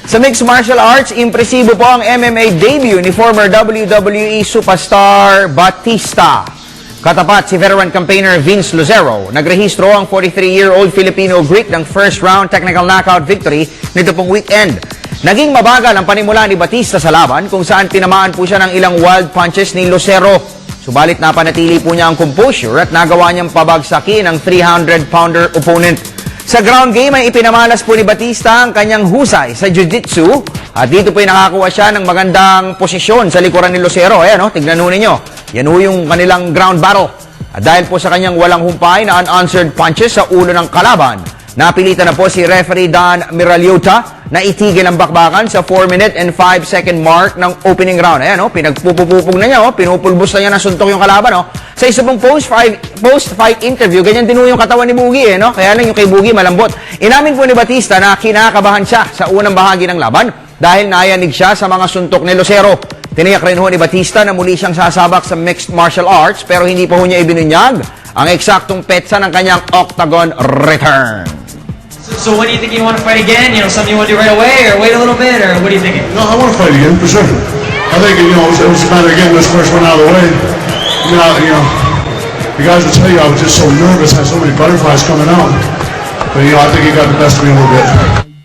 Sa mixed martial arts, impresibo po ang MMA debut ni former WWE superstar Batista. Katapat si veteran campaigner Vince Lucero. Nagrehistro ang 43-year-old Filipino-Greek ng first round technical knockout victory nito pong weekend. Naging mabagal ang panimula ni Batista sa laban kung saan tinamaan po siya ng ilang wild punches ni Lucero. Subalit napanatili po niya ang composure at nagawa niyang pabagsakin ang 300-pounder opponent. Sa ground game ay ipinamalas po ni Batista ang kanyang husay sa jiu-jitsu at dito po ay nakakuha siya ng magandang posisyon sa likuran ni Lucero. Ayan, tignan ho ninyo. Yan ho yung kanilang ground battle. At dahil po sa kanyang walang humpay na unanswered punches sa ulo ng kalaban, napilitan na po si referee Don Miraliota na itigil ang bakbakan sa 4-minute and 5-second mark ng opening round. Ayan, pinagpupupupog na niya, pinupulbos na niya ng suntok yung kalaban. Sa isa pong post-fight interview, ganyan din yung katawan ni Boogie. Kaya lang yung kay Boogie malambot. Inamin po ni Batista na kinakabahan siya sa unang bahagi ng laban dahil nayanig siya sa mga suntok ni Lucero. Tiniyak rin ni Batista na muli siyang sasabak sa mixed martial arts pero hindi pa niya ibinunyag ang eksaktong petsa ng kanyang octagon return. So what do you think, you want to fight again? Something you want to do right away, or wait a little bit, or what are you thinking? No, I want to fight again, for sure. I think, it was a matter of getting this first one out of the way. The guys will tell you I was just so nervous, had so many butterflies coming out. But, I think he got the best of me a little bit.